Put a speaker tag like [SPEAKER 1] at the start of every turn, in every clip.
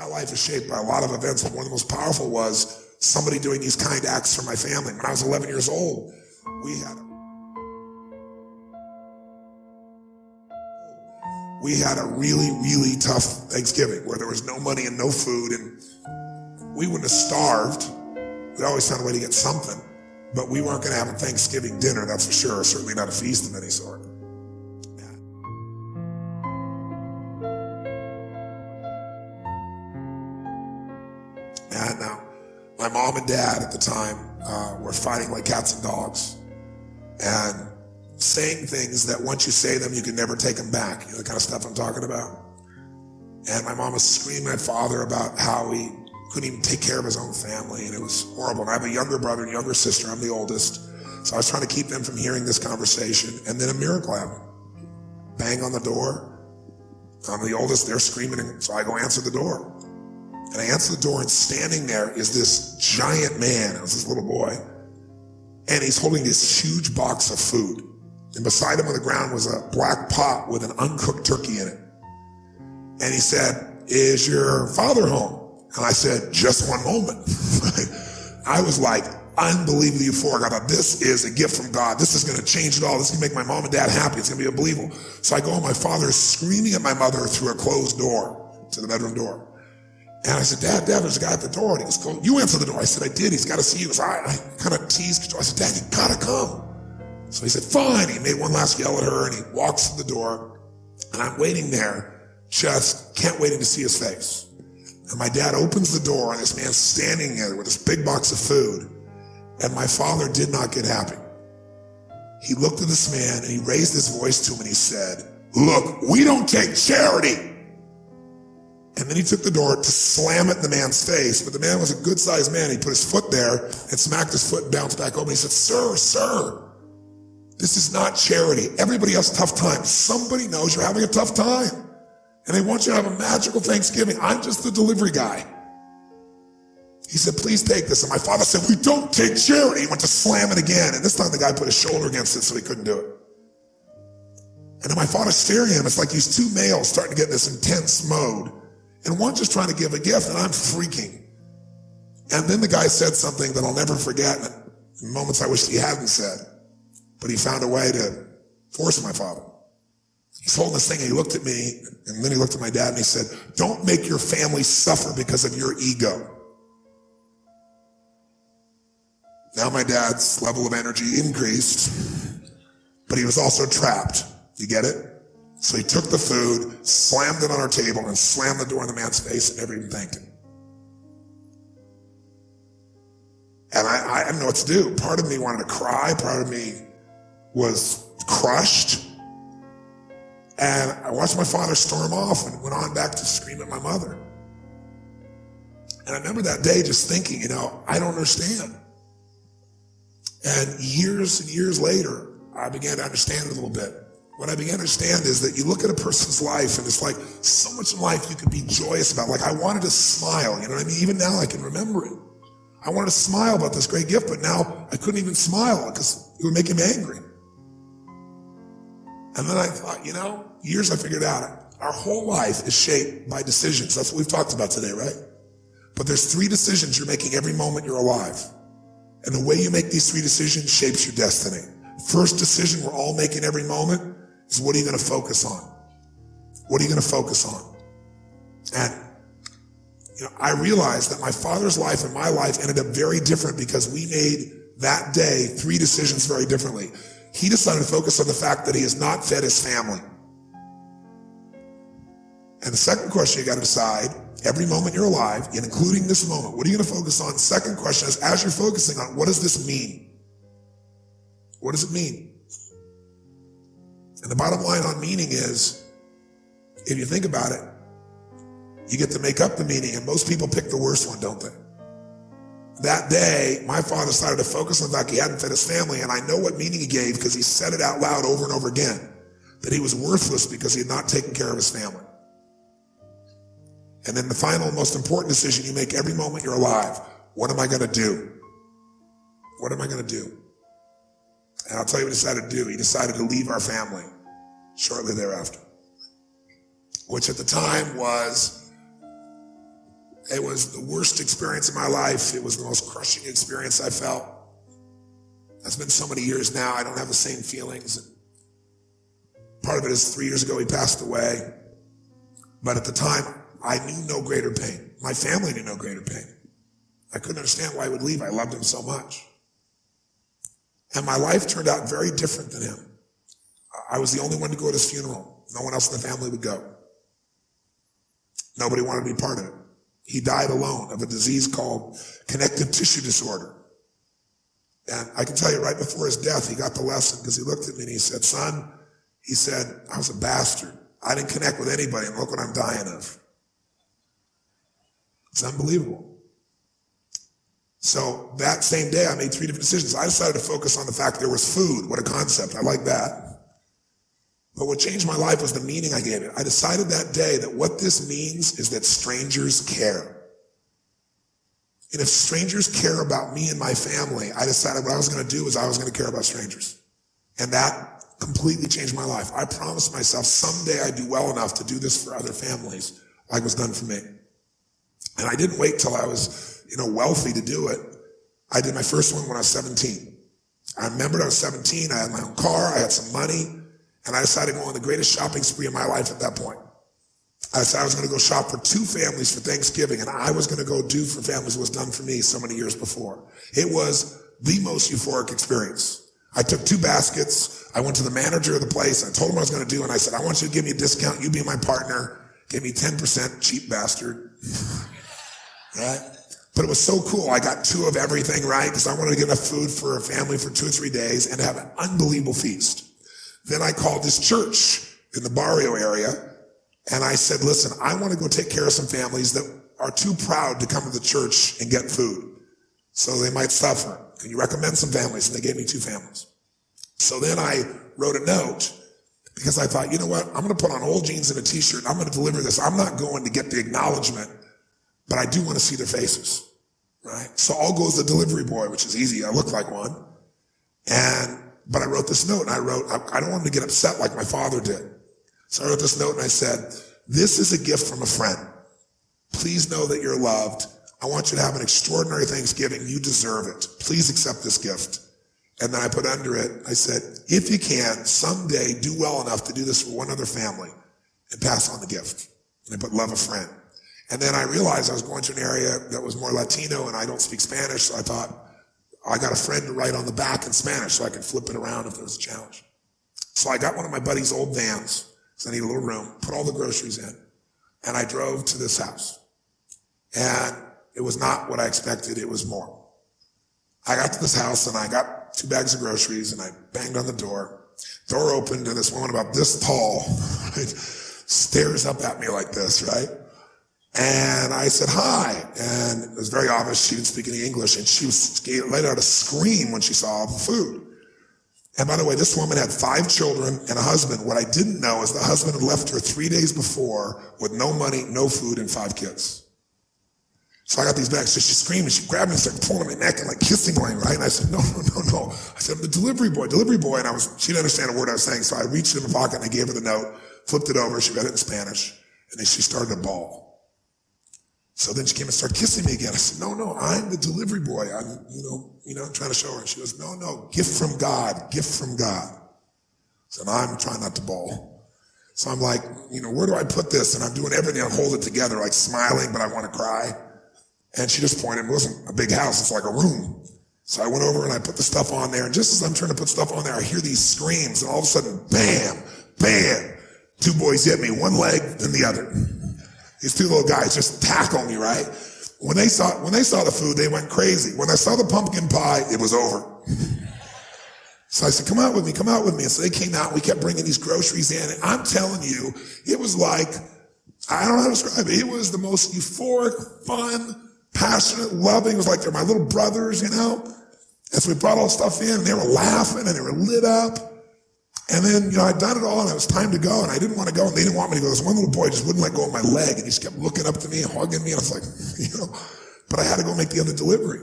[SPEAKER 1] My life is shaped by a lot of events, but one of the most powerful was somebody doing these kind acts for my family. When I was 11 years old, we had a really, really tough Thanksgiving where there was no money and no food, and we wouldn't have starved. We'd always found a way to get something, but we weren't going to have a Thanksgiving dinner, that's for sure. Certainly not a feast of any sort. And my mom and dad at the time were fighting like cats and dogs and saying things that once you say them, you can never take them back. You know the kind of stuff I'm talking about? And my mom was screaming at father about how he couldn't even take care of his own family, and it was horrible. And I have a younger brother and younger sister. I'm the oldest. So I was trying to keep them from hearing this conversation, and then a miracle happened. Bang on the door. I'm the oldest, they're screaming, and so I go answer the door. And I answer the door, and standing there is this giant man. It was this little boy. And he's holding this huge box of food. And beside him on the ground was a black pot with an uncooked turkey in it. And he said, "Is your father home?" And I said, "Just one moment." I was like unbelievably euphoric. I thought, this is a gift from God. This is going to change it all. This is going to make my mom and dad happy. It's going to be unbelievable. So I go, and my father is screaming at my mother through a closed door to the bedroom door. And I said, Dad, there's a guy at the door. And he goes, "You answer the door." I said, "I did. He's got to see you." So I kind of teased. I said, "Dad, you got to come." So he said, "Fine." He made one last yell at her, and he walks to the door. And I'm waiting there, just can't wait to see his face. And my dad opens the door, and this man's standing there with this big box of food. And my father did not get happy. He looked at this man, and he raised his voice to him, and he said, "Look, we don't take charity." And then he took the door to slam it in the man's face. But the man was a good-sized man. He put his foot there and smacked his foot and bounced back open. He said, Sir, this is not charity. Everybody has tough times. Somebody knows you're having a tough time. And they want you to have a magical Thanksgiving. I'm just the delivery guy." He said, "Please take this." And my father said, "We don't take charity." He went to slam it again. And this time the guy put his shoulder against it so he couldn't do it. And then my father's staring at him. It's like these two males starting to get in this intense mode. And one just trying to give a gift, and I'm freaking. And then the guy said something that I'll never forget, in moments I wish he hadn't said. But he found a way to force my father. He's holding this thing, and he looked at me, and then he looked at my dad, and he said, "Don't make your family suffer because of your ego." Now my dad's level of energy increased, but he was also trapped. You get it? So he took the food, slammed it on our table, and slammed the door in the man's face and never even thanked him. And I didn't know what to do. Part of me wanted to cry. Part of me was crushed. And I watched my father storm off and went on back to scream at my mother. And I remember that day just thinking, I don't understand. And years later, I began to understand it a little bit. What I began to understand is that you look at a person's life, and it's like so much in life you could be joyous about. Like I wanted to smile, you know what I mean? Even now I can remember it. I wanted to smile about this great gift, but now I couldn't even smile because it would make him angry. And then I thought, years I figured out, our whole life is shaped by decisions. That's what we've talked about today, right? But there's 3 decisions you're making every moment you're alive. And the way you make these 3 decisions shapes your destiny. First decision we're all making every moment is, what are you going to focus on? What are you going to focus on? And, I realized that my father's life and my life ended up very different because we made that day 3 decisions very differently. He decided to focus on the fact that he has not fed his family. And the second question you got to decide, every moment you're alive, and including this moment, what are you going to focus on? Second question is, as you're focusing on, what does this mean? What does it mean? And the bottom line on meaning is, if you think about it, you get to make up the meaning, and most people pick the worst one, don't they? That day, my father decided to focus on the fact he hadn't fed his family, and I know what meaning he gave because he said it out loud over and over again, that he was worthless because he had not taken care of his family. And then the final, most important decision you make every moment you're alive, what am I going to do? What am I going to do? And I'll tell you what he decided to do. He decided to leave our family shortly thereafter, which at the time was It was the worst experience of my life. It was the most crushing experience I felt. It's been so many years now, I don't have the same feelings. Part of it is 3 years ago he passed away. But at the time, I knew no greater pain. My family knew no greater pain. I couldn't understand why he would leave. I loved him so much. And my life turned out very different than him. I was the only one to go at his funeral. No one else in the family would go. Nobody wanted to be part of it. He died alone of a disease called connective tissue disorder. And I can tell you right before his death, he got the lesson because he looked at me and he said, son, he said, I was a bastard. I didn't connect with anybody and look what I'm dying of. It's unbelievable. So that same day I made 3 different decisions. I decided to focus on the fact there was food. What a concept. I like that. But what changed my life was the meaning I gave it. I decided that day that what this means is that strangers care. And if strangers care about me and my family, I decided what I was going to do is I was going to care about strangers. And that completely changed my life. I promised myself someday I'd do well enough to do this for other families like was done for me. And I didn't wait till I was, wealthy to do it. I did my first one when I was 17. I remembered I was 17, I had my own car, I had some money, and I decided to go on the greatest shopping spree of my life at that point. I decided I was going to go shop for 2 families for Thanksgiving, and I was going to go do for families what was done for me so many years before. It was the most euphoric experience. I took 2 baskets, I went to the manager of the place, I told him what I was going to do, and I said, I want you to give me a discount, you be my partner, give me 10%, cheap bastard. Right? But it was so cool. I got 2 of everything, right? Because I wanted to get enough food for a family for 2 or 3 days and have an unbelievable feast. Then I called this church in the barrio area and I said, listen, I want to go take care of some families that are too proud to come to the church and get food. So they might suffer. Can you recommend some families? And they gave me 2 families. So then I wrote a note because I thought, you know what? I'm going to put on old jeans and a t-shirt. I'm going to deliver this. I'm not going to get the acknowledgement, but I do want to see their faces, right? So I'll go as the delivery boy, which is easy. I look like one. But I wrote this note and I don't want him to get upset like my father did. So I wrote this note and I said, this is a gift from a friend. Please know that you're loved. I want you to have an extraordinary Thanksgiving. You deserve it. Please accept this gift. And then I put under it, I said, if you can, someday do well enough to do this for one other family and pass on the gift. And I put love a friend. And then I realized I was going to an area that was more Latino and I don't speak Spanish, so I thought, I got a friend to write on the back in Spanish so I could flip it around if there was a challenge. So I got one of my buddy's old vans, because I need a little room, put all the groceries in, and I drove to this house. And it was not what I expected, it was more. I got to this house and I got 2 bags of groceries and I banged on the door. Door opened and this woman about this tall, right, stares up at me like this, right? And I said, hi. And it was very obvious she didn't speak any English and she let out a scream when she saw the food. And by the way, this woman had 5 children and a husband. What I didn't know is the husband had left her 3 days before with no money, no food, and 5 kids. So I got these bags. So she screamed and she grabbed me and started pulling my neck and like kissing me, right? And I said, no. I said, I'm the delivery boy. And she didn't understand a word I was saying. So I reached in my pocket and I gave her the note, flipped it over. She read it in Spanish. And then she started to bawl. So then she came and started kissing me again. I said, no, I'm the delivery boy. I'm, I'm trying to show her. And she goes, no, gift from God, gift from God. So I'm trying not to bawl. So I'm like, where do I put this? And I'm doing everything. I hold it together, like smiling, but I want to cry. And she just pointed. It wasn't a big house. It's like a room. So I went over and I put the stuff on there. And just as I'm trying to put stuff on there, I hear these screams. And all of a sudden, bam, bam. 2 boys hit me, one leg and the other. These 2 little guys just tackle me, right? When they saw the food, they went crazy. When I saw the pumpkin pie, it was over. So I said, come out with me. And so they came out, and we kept bringing these groceries in. And I'm telling you, it was like, I don't know how to describe it. It was the most euphoric, fun, passionate, loving. It was like they're my little brothers, And so we brought all the stuff in, and they were laughing, and they were lit up. And then, I'd done it all and it was time to go and I didn't want to go and they didn't want me to go. This one little boy just wouldn't let go of my leg and he just kept looking up to me and hugging me. And I was like, but I had to go make the other delivery.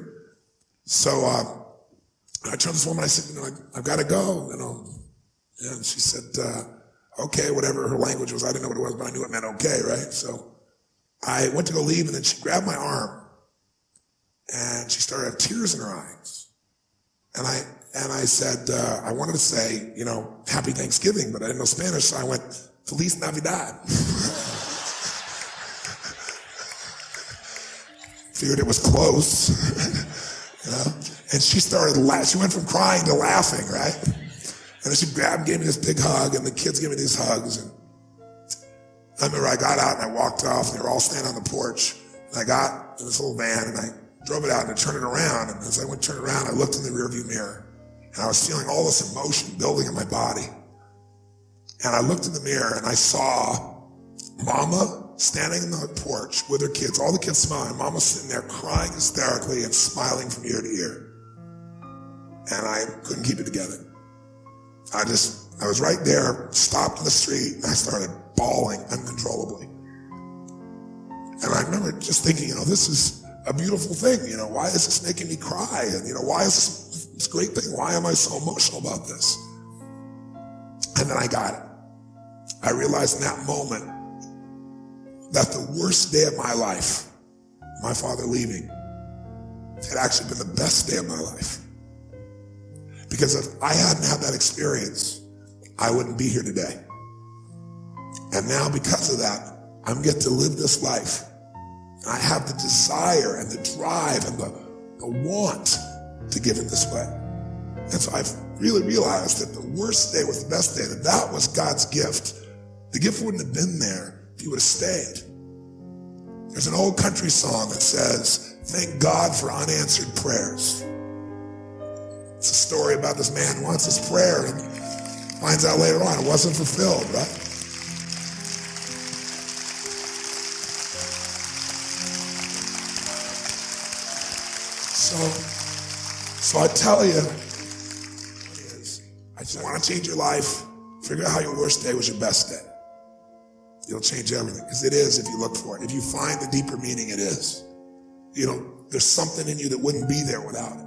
[SPEAKER 1] So, I turned to this woman, I said, I've got to go, And she said, okay, whatever her language was. I didn't know what it was, but I knew it meant okay, right? So I went to go leave, and then she grabbed my arm, and she started to have tears in her eyes. And I said, I wanted to say, Happy Thanksgiving, but I didn't know Spanish, so I went, Feliz Navidad. Figured it was close, And she started laughing. She went from crying to laughing, right? And then she grabbed and gave me this big hug, and the kids gave me these hugs. And I remember I got out and I walked off, and they were all standing on the porch. And I got in this little van, and I drove it out and I turned it around. And as I went to turn it around, I looked in the rearview mirror. And I was feeling all this emotion building in my body. And I looked in the mirror and I saw Mama standing in the porch with her kids, all the kids smiling. Mama sitting there crying hysterically and smiling from ear to ear. And I couldn't keep it together. I was right there, stopped in the street, and I started bawling uncontrollably. And I remember just thinking, this is a beautiful thing. Why is this making me cry? And, why is this great thing? Why am I so emotional about this? And then I got it. I realized in that moment that the worst day of my life, my father leaving, had actually been the best day of my life. Because if I hadn't had that experience, I wouldn't be here today. And now because of that, I'm getting to live this life. And I have the desire and the drive and the want to give in this way. And so I've really realized that the worst day was the best day, that was God's gift. The gift wouldn't have been there if he would have stayed. There's an old country song that says, thank God for unanswered prayers. It's a story about this man who wants his prayer and finds out later on it wasn't fulfilled, right? So I tell you, I just want to change your life. Figure out how your worst day was your best day. It'll change everything, because it is if you look for it. If you find the deeper meaning, it is. There's something in you that wouldn't be there without it.